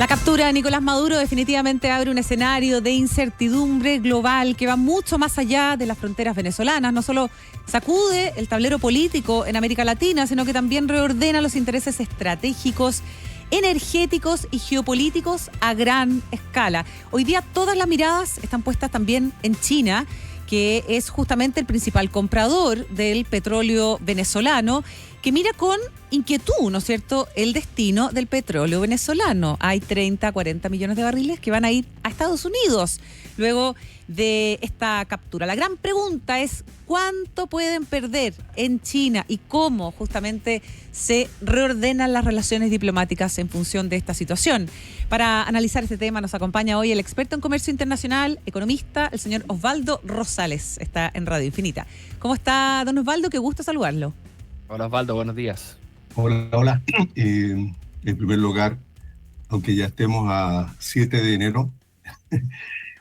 La captura de Nicolás Maduro definitivamente abre un escenario de incertidumbre global que va mucho más allá de las fronteras venezolanas. No solo sacude el tablero político en América Latina, sino que también reordena los intereses estratégicos, energéticos y geopolíticos a gran escala. Hoy día todas las miradas están puestas también en China, que es justamente el principal comprador del petróleo venezolano, que mira con inquietud, ¿no es cierto?, el destino del petróleo venezolano. Hay 30, 40 millones de barriles que van a ir a Estados Unidos luego de esta captura. La gran pregunta es cuánto pueden perder en China y cómo justamente se reordenan las relaciones diplomáticas en función de esta situación. Para analizar este tema nos acompaña hoy el experto en comercio internacional, economista, el señor Osvaldo Rosales. Está en Radio Infinita. ¿Cómo está, don Osvaldo? Qué gusto saludarlo. Hola Osvaldo, buenos días. Hola. En primer lugar, aunque ya estemos a 7 de enero,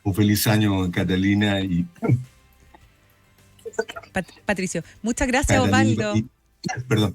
un feliz año, Catalina y Patricio. Muchas gracias, Osvaldo.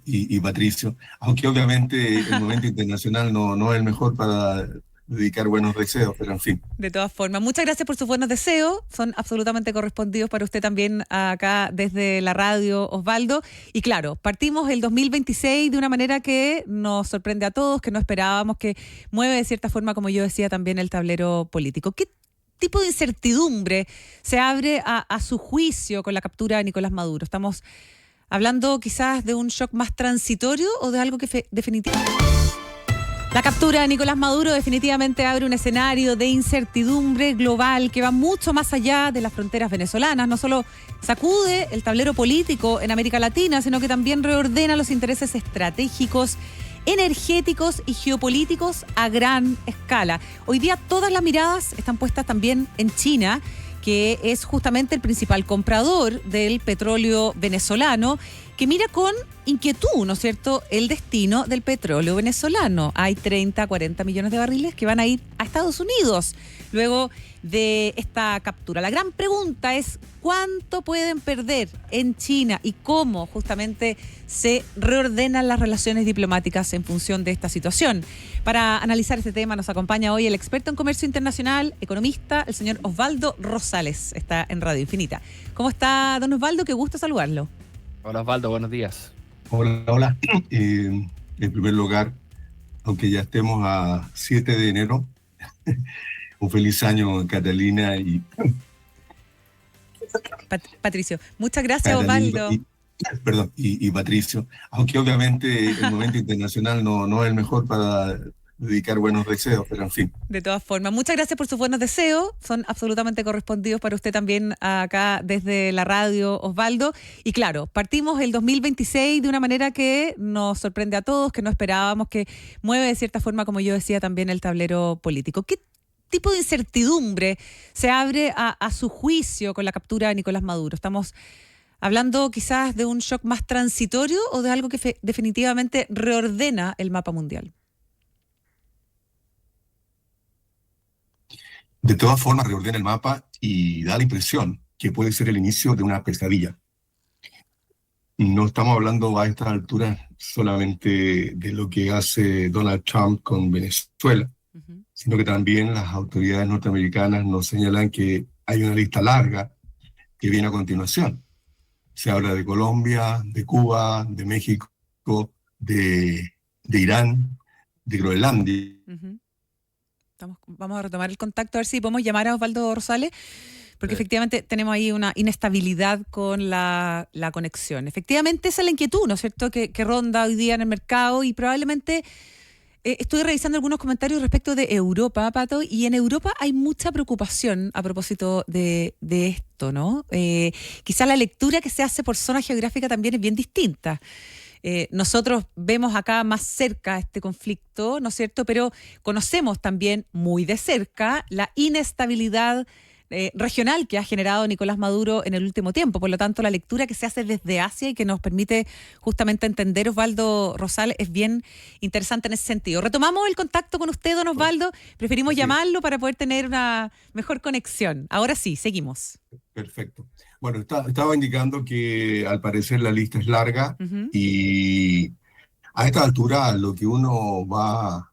Y Patricio. Aunque obviamente el momento internacional no es el mejor para dedicar buenos deseos, pero en fin. De todas formas, muchas gracias por sus buenos deseos. Son absolutamente correspondidos para usted también acá desde la radio, Osvaldo. Y claro, partimos el 2026 de una manera que nos sorprende a todos, que no esperábamos, que mueve de cierta forma, como yo decía, también el tablero político. ¿Qué tipo de incertidumbre se abre a su juicio con la captura de Nicolás Maduro? ¿Estamos hablando quizás de un shock más transitorio o de algo que definitivamente... La captura de Nicolás Maduro definitivamente abre un escenario de incertidumbre global que va mucho más allá de las fronteras venezolanas. No solo sacude el tablero político en América Latina, sino que también reordena los intereses estratégicos, energéticos y geopolíticos a gran escala. Hoy día todas las miradas están puestas también en China, que es justamente el principal comprador del petróleo venezolano, que mira con inquietud, ¿no es cierto?, el destino del petróleo venezolano. Hay 30, 40 millones de barriles que van a ir a Estados Unidos luego de esta captura. La gran pregunta es cuánto pueden perder en China y cómo justamente se reordenan las relaciones diplomáticas en función de esta situación. Para analizar este tema nos acompaña hoy el experto en comercio internacional, economista, el señor Osvaldo Rosales. Está en Radio Infinita. ¿Cómo está, don Osvaldo? Qué gusto saludarlo. Hola Osvaldo, buenos días. Hola. En primer lugar, aunque ya estemos a 7 de enero, un feliz año, Catalina y Patricio. Muchas gracias, Osvaldo. Y Patricio. Aunque obviamente el momento internacional no es el mejor para dedicar buenos deseos, pero en fin. De todas formas, muchas gracias por sus buenos deseos. Son absolutamente correspondidos para usted también acá desde la radio, Osvaldo. Y claro, partimos el 2026 de una manera que nos sorprende a todos, que no esperábamos, que mueve de cierta forma, como yo decía, también el tablero político. ¿Qué tipo de incertidumbre se abre a su juicio con la captura de Nicolás Maduro? ¿Estamos hablando quizás de un shock más transitorio o de algo que definitivamente reordena el mapa mundial? De todas formas, reordena el mapa y da la impresión que puede ser el inicio de una pesadilla. No estamos hablando a estas alturas solamente de lo que hace Donald Trump con Venezuela, sino que también las autoridades norteamericanas nos señalan que hay una lista larga que viene a continuación. Se habla de Colombia, de Cuba, de México, de Irán, de Groenlandia. Vamos a retomar el contacto a ver si podemos llamar a Osvaldo Rosales, porque efectivamente tenemos ahí una inestabilidad con la conexión. Efectivamente esa es la inquietud, ¿no es cierto?, que ronda hoy día en el mercado y probablemente... Estoy revisando algunos comentarios respecto de Europa, Pato, y en Europa hay mucha preocupación a propósito de esto, ¿no? Quizá la lectura que se hace por zona geográfica también es bien distinta. Nosotros vemos acá más cerca este conflicto, ¿no es cierto?, pero conocemos también muy de cerca la inestabilidad regional que ha generado Nicolás Maduro en el último tiempo. Por lo tanto, la lectura que se hace desde Asia y que nos permite justamente entender Osvaldo Rosales es bien interesante en ese sentido. Retomamos el contacto con usted, don Osvaldo. Preferimos llamarlo para poder tener una mejor conexión. Ahora sí, seguimos. Perfecto. Bueno, estaba indicando que al parecer la lista es larga y a esta altura lo que uno va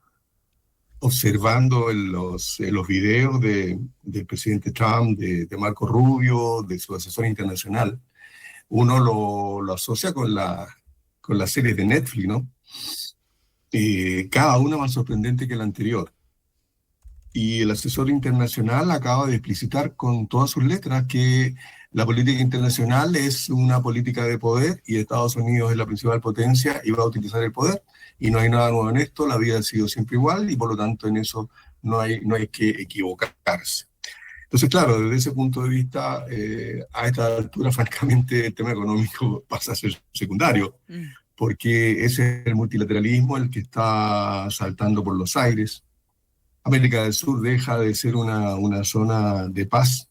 observando los videos del presidente Trump, de Marco Rubio, de su asesor internacional, uno lo asocia con las series de Netflix, ¿no? Cada una más sorprendente que la anterior. Y el asesor internacional acaba de explicitar con todas sus letras que la política internacional es una política de poder y Estados Unidos es la principal potencia y va a utilizar el poder. Y no hay nada nuevo en esto, la vida ha sido siempre igual y por lo tanto en eso no hay que equivocarse. Entonces, claro, desde ese punto de vista, a esta altura, francamente, el tema económico pasa a ser secundario, porque ese es el multilateralismo el que está saltando por los aires. América del Sur deja de ser una zona de paz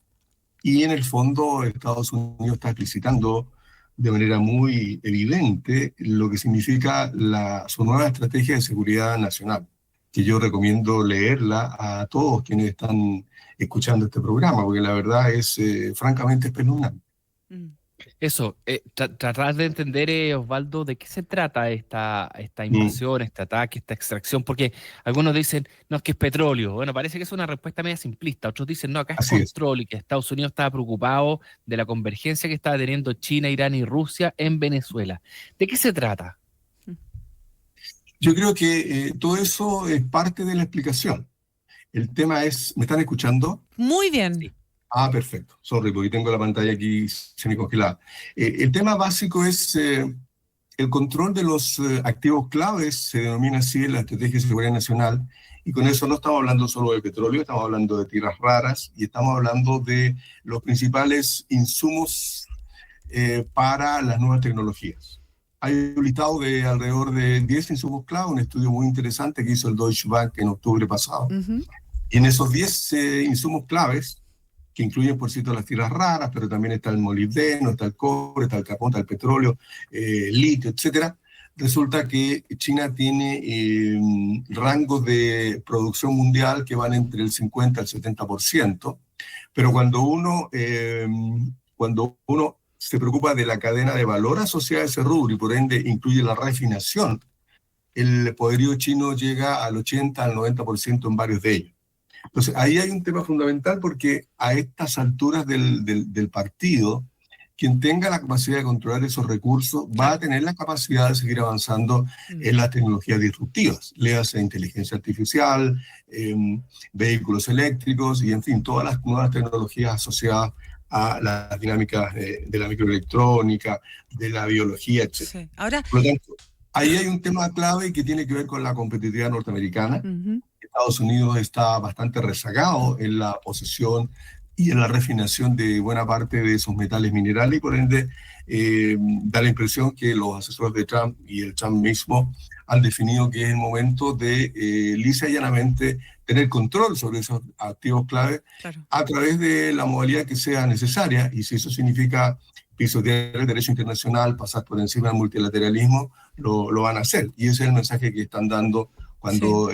y en el fondo Estados Unidos está explicitando de manera muy evidente lo que significa su nueva estrategia de seguridad nacional, que yo recomiendo leerla a todos quienes están escuchando este programa, porque la verdad es francamente espeluznante. Eso, tratar de entender, Osvaldo, de qué se trata esta invasión, este ataque, esta extracción, porque algunos dicen, no, es que es petróleo. Bueno, parece que es una respuesta media simplista. Otros dicen, no, acá es Así control y que Estados Unidos estaba preocupado de la convergencia que estaba teniendo China, Irán y Rusia en Venezuela. ¿De qué se trata? Yo creo que todo eso es parte de la explicación. El tema es, ¿me están escuchando? Muy bien. Sí. Ah, perfecto. Sorry, porque tengo la pantalla aquí semicongelada. El tema básico es el control de los activos claves, se denomina así en la Estrategia de Seguridad Nacional, y con eso no estamos hablando solo de petróleo, estamos hablando de tierras raras y estamos hablando de los principales insumos para las nuevas tecnologías. Hay un listado de alrededor de 10 insumos clave, un estudio muy interesante que hizo el Deutsche Bank en octubre pasado. Y en esos 10 insumos claves, que incluyen, por cierto, las tierras raras, pero también está el molibdeno, está el cobre, está el carbón, está el petróleo, litio, etcétera. Resulta que China tiene rangos de producción mundial que van entre el 50 al 70%, pero cuando uno se preocupa de la cadena de valor asociada a ese rubro y por ende incluye la refinación, el poderío chino llega al 80 al 90% en varios de ellos. Entonces, ahí hay un tema fundamental porque a estas alturas del partido, quien tenga la capacidad de controlar esos recursos va a tener la capacidad de seguir avanzando en las tecnologías disruptivas, léase inteligencia artificial, vehículos eléctricos y, en fin, todas las nuevas tecnologías asociadas a las dinámicas de la microelectrónica, de la biología, etc. Sí. Ahora, por lo tanto, ahí hay un tema clave que tiene que ver con la competitividad norteamericana. Estados Unidos está bastante rezagado en la posesión y en la refinación de buena parte de esos metales minerales y por ende da la impresión que los asesores de Trump y el Trump mismo han definido que es el momento de lisa y llanamente tener control sobre esos activos clave a través de la modalidad que sea necesaria, y si eso significa pisotear el derecho internacional, pasar por encima del multilateralismo, lo van a hacer. Y ese es el mensaje que están dando cuando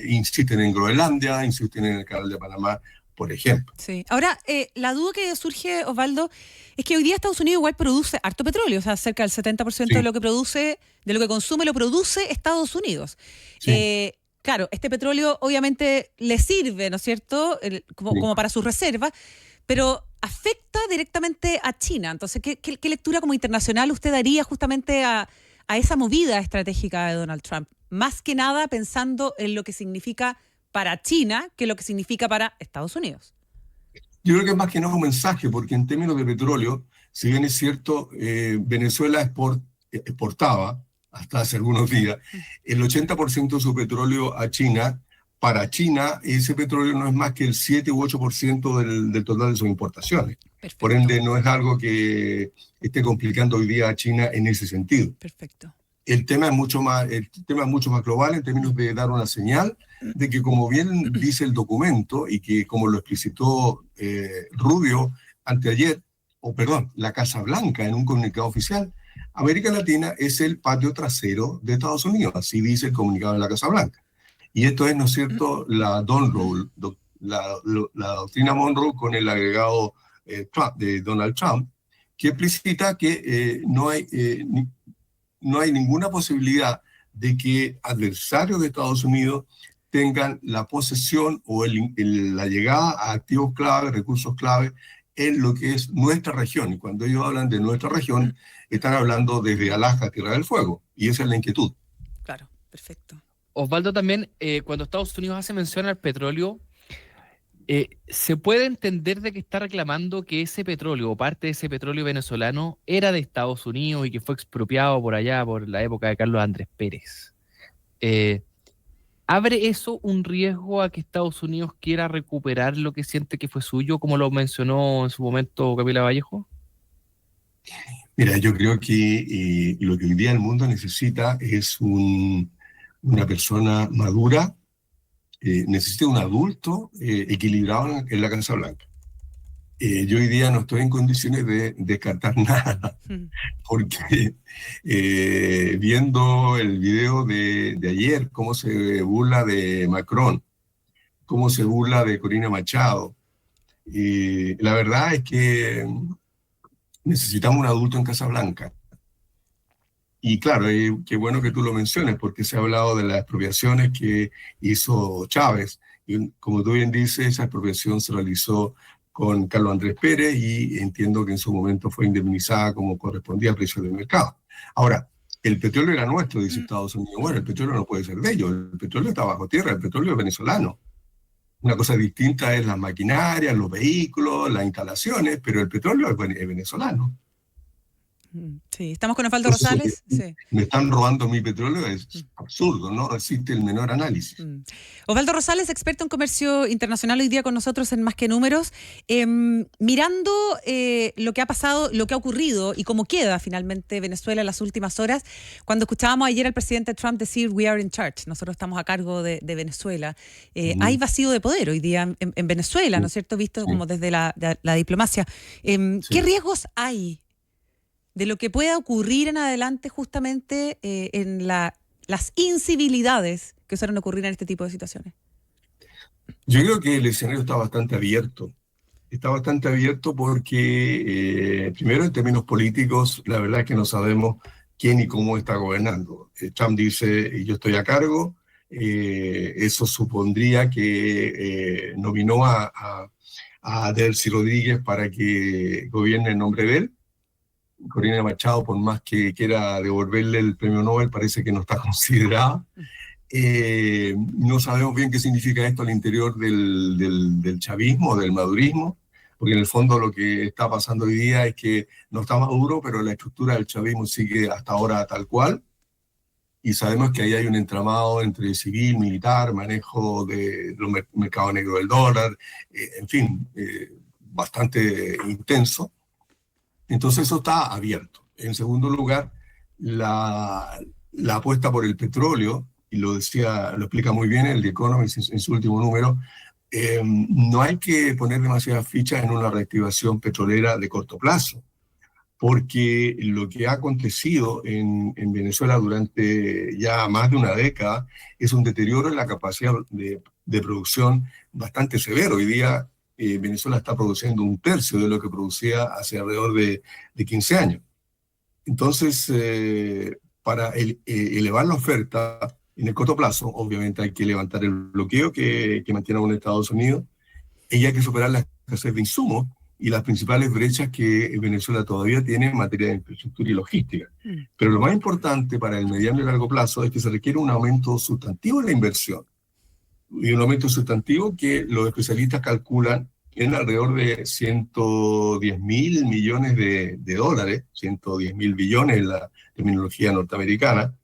insisten en Groenlandia, insisten en el Canal de Panamá, por ejemplo. Sí. Ahora, la duda que surge, Osvaldo, es que hoy día Estados Unidos igual produce harto petróleo, o sea, cerca del 70% de lo que produce, de lo que consume, lo produce Estados Unidos. Sí. Claro, este petróleo obviamente le sirve, ¿no es cierto?, como para sus reservas, pero afecta directamente a China. Entonces, ¿qué lectura como internacional usted daría justamente a esa movida estratégica de Donald Trump? Más que nada pensando en lo que significa para China que lo que significa para Estados Unidos. Yo creo que es más que nada un mensaje, porque en términos de petróleo, si bien es cierto, Venezuela exportaba hasta hace algunos días el 80% de su petróleo a China. Para China, ese petróleo no es más que el 7 u 8% del total de sus importaciones. Perfecto. Por ende, no es algo que esté complicando hoy día a China en ese sentido. Perfecto. El tema es mucho más global en términos de dar una señal de que, como bien dice el documento y que como lo explicitó Rubio la Casa Blanca en un comunicado oficial, América Latina es el patio trasero de Estados Unidos, así dice el comunicado de la Casa Blanca. Y esto es, ¿no es cierto?, la Monroe, la doctrina Monroe con el agregado de Donald Trump, que explicita que no hay ninguna posibilidad de que adversarios de Estados Unidos tengan la posesión o la llegada a activos clave, recursos clave en lo que es nuestra región. Y cuando ellos hablan de nuestra región, están hablando desde Alaska a Tierra del Fuego. Y esa es la inquietud. Claro, perfecto. Osvaldo, también, cuando Estados Unidos hace mención al petróleo, ¿se puede entender de que está reclamando que ese petróleo o parte de ese petróleo venezolano era de Estados Unidos y que fue expropiado por allá por la época de Carlos Andrés Pérez? ¿Abre eso un riesgo a que Estados Unidos quiera recuperar lo que siente que fue suyo, como lo mencionó en su momento Camila Vallejo? Mira, yo creo que lo que hoy día el mundo necesita es una persona madura, necesita un adulto equilibrado en la Casa Blanca. Yo hoy día no estoy en condiciones de descartar nada, porque viendo el video de ayer, cómo se burla de Macron, cómo se burla de Corina Machado, la verdad es que necesitamos un adulto en Casa Blanca. Y claro, qué bueno que tú lo menciones, porque se ha hablado de las expropiaciones que hizo Chávez. Y como tú bien dices, esa expropiación se realizó con Carlos Andrés Pérez y entiendo que en su momento fue indemnizada como correspondía a precios de mercado. Ahora, el petróleo era nuestro, dice Estados Unidos. Bueno, el petróleo no puede ser de ellos, el petróleo está bajo tierra, el petróleo es venezolano. Una cosa distinta es las maquinarias, los vehículos, las instalaciones, pero el petróleo es venezolano. Sí, estamos con Osvaldo Rosales. Sí. Me están robando mi petróleo, es absurdo, no resiste el menor análisis. Osvaldo Rosales, experto en comercio internacional, hoy día con nosotros en Más que Números. Mirando lo que ha pasado, lo que ha ocurrido y cómo queda finalmente Venezuela en las últimas horas, cuando escuchábamos ayer al presidente Trump decir "we are in charge", nosotros estamos a cargo de Venezuela, hay vacío de poder hoy día en Venezuela, ¿no es cierto? Visto como desde la diplomacia. ¿Qué riesgos hay de lo que pueda ocurrir en adelante justamente en las incivilidades que suelen ocurrir en este tipo de situaciones? Yo creo que el escenario está bastante abierto. Está bastante abierto porque, primero, en términos políticos, la verdad es que no sabemos quién y cómo está gobernando. Trump dice, yo estoy a cargo. Eso supondría que nominó a Delcy Rodríguez para que gobierne en nombre de él. Corina Machado, por más que quiera devolverle el premio Nobel, parece que no está considerada. No sabemos bien qué significa esto al interior del chavismo, del madurismo, porque en el fondo lo que está pasando hoy día es que no está Maduro, pero la estructura del chavismo sigue hasta ahora tal cual, y sabemos que ahí hay un entramado entre civil, militar, manejo de los mercados negros del dólar, en fin, bastante intenso. Entonces eso está abierto. En segundo lugar, la apuesta por el petróleo, y lo explica muy bien el The Economist en su último número, no hay que poner demasiadas fichas en una reactivación petrolera de corto plazo, porque lo que ha acontecido en Venezuela durante ya más de una década es un deterioro en la capacidad de producción bastante severo. Hoy día Venezuela está produciendo un tercio de lo que producía hace alrededor de 15 años. Entonces, para elevar la oferta en el corto plazo, obviamente hay que levantar el bloqueo que mantiene aún Estados Unidos, y hay que superar la escasez de insumos y las principales brechas que Venezuela todavía tiene en materia de infraestructura y logística. Pero lo más importante para el mediano y largo plazo es que se requiere un aumento sustantivo en la inversión, y un aumento sustantivo que los especialistas calculan en alrededor de 110.000 millones de dólares, 110.000 billones en la terminología norteamericana,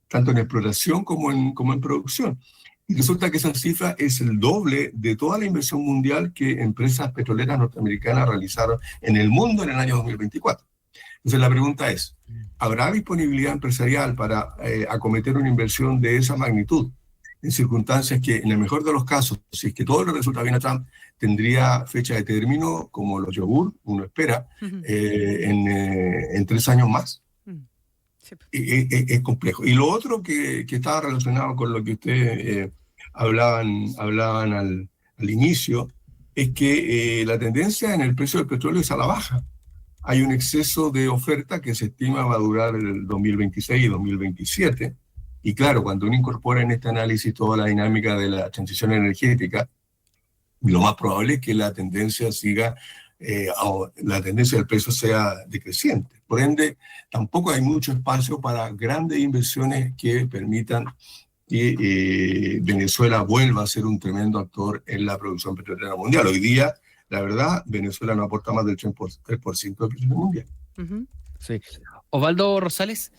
tanto en exploración como en producción. Y resulta que esa cifra es el doble de toda la inversión mundial que empresas petroleras norteamericanas realizaron en el mundo en el año 2024. Entonces la pregunta es, ¿habrá disponibilidad empresarial para acometer una inversión de esa magnitud en circunstancias que, en el mejor de los casos, si es que todo le resulta bien a Trump, tendría fecha de término, como los yogur, uno espera, en 3 años más? Sí. Es complejo. Y lo otro que estaba relacionado con lo que ustedes hablaban al inicio, es que la tendencia en el precio del petróleo es a la baja. Hay un exceso de oferta que se estima va a durar el 2026 y 2027, Y claro, cuando uno incorpora en este análisis toda la dinámica de la transición energética, lo más probable es que la tendencia la tendencia del precio sea decreciente. Por ende, tampoco hay mucho espacio para grandes inversiones que permitan que Venezuela vuelva a ser un tremendo actor en la producción petrolera mundial. Hoy día, la verdad, Venezuela no aporta más del 3% del precio mundial. Ujú. Sí. Osvaldo Rosales,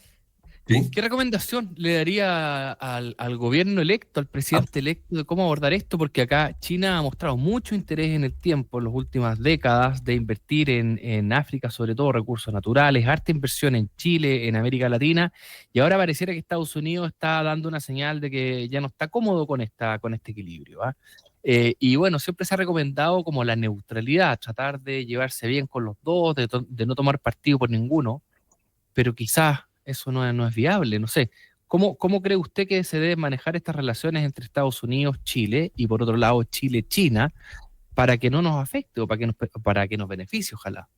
¿Sí? ¿qué recomendación le daría al gobierno electo, al presidente electo, de cómo abordar esto? Porque acá China ha mostrado mucho interés en el tiempo, en las últimas décadas, de invertir en África, sobre todo recursos naturales, harta inversión en Chile, en América Latina, y ahora pareciera que Estados Unidos está dando una señal de que ya no está cómodo con este equilibrio, ¿ah? Y bueno, siempre se ha recomendado como la neutralidad, tratar de llevarse bien con los dos, de no tomar partido por ninguno, pero quizás eso no es viable, no sé. ¿Cómo cree usted que se deben manejar estas relaciones entre Estados Unidos, Chile, y por otro lado Chile-China, para que no nos afecte o para que nos beneficie, ojalá?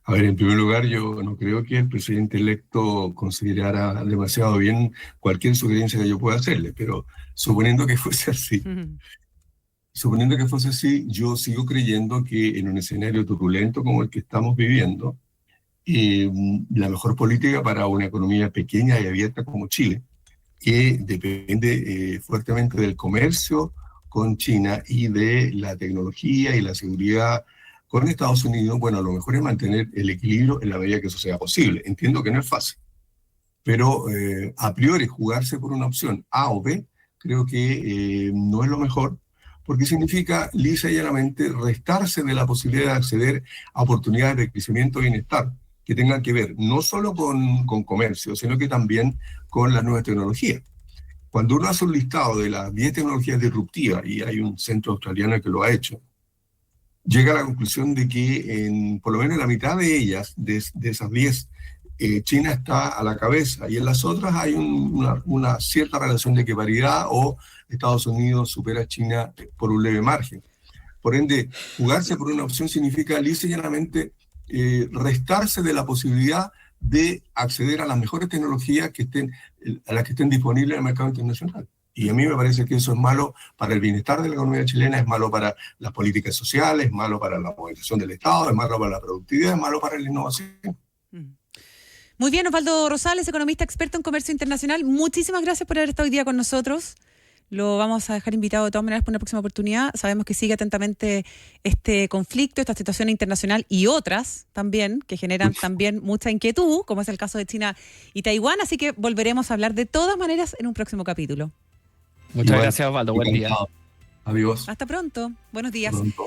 A ver, en primer lugar, yo no creo que el presidente electo considerara demasiado bien cualquier sugerencia que yo pueda hacerle, pero suponiendo que fuese así, Ujú. yo sigo creyendo que en un escenario turbulento como el que estamos viviendo, la mejor política para una economía pequeña y abierta como Chile, que depende fuertemente del comercio con China y de la tecnología y la seguridad con Estados Unidos, bueno, lo mejor es mantener el equilibrio en la medida que eso sea posible. Entiendo que no es fácil, pero a priori jugarse por una opción A o B, creo que no es lo mejor, porque significa lisa y llanamente restarse de la posibilidad de acceder a oportunidades de crecimiento y bienestar que tengan que ver no solo con comercio, sino que también con las nuevas tecnologías. Cuando uno hace un listado de las 10 tecnologías disruptivas, y hay un centro australiano que lo ha hecho, llega a la conclusión de que en por lo menos la mitad de ellas, de esas 10, China está a la cabeza, y en las otras hay una cierta relación de que paridad o Estados Unidos supera a China por un leve margen. Por ende, jugarse por una opción significa lisa y llanamente restarse de la posibilidad de acceder a las mejores tecnologías a las que estén disponibles en el mercado internacional. Y a mí me parece que eso es malo para el bienestar de la economía chilena, es malo para las políticas sociales, es malo para la movilización del Estado, es malo para la productividad, es malo para la innovación. Muy bien, Osvaldo Rosales, economista experto en comercio internacional. Muchísimas gracias por haber estado hoy día con nosotros. Lo vamos a dejar invitado de todas maneras para una próxima oportunidad. Sabemos que sigue atentamente este conflicto, esta situación internacional y otras también, que generan también mucha inquietud, como es el caso de China y Taiwán. Así que volveremos a hablar de todas maneras en un próximo capítulo. Muchas gracias, Osvaldo. Buen día. Adiós. Hasta pronto. Buenos días. Pronto.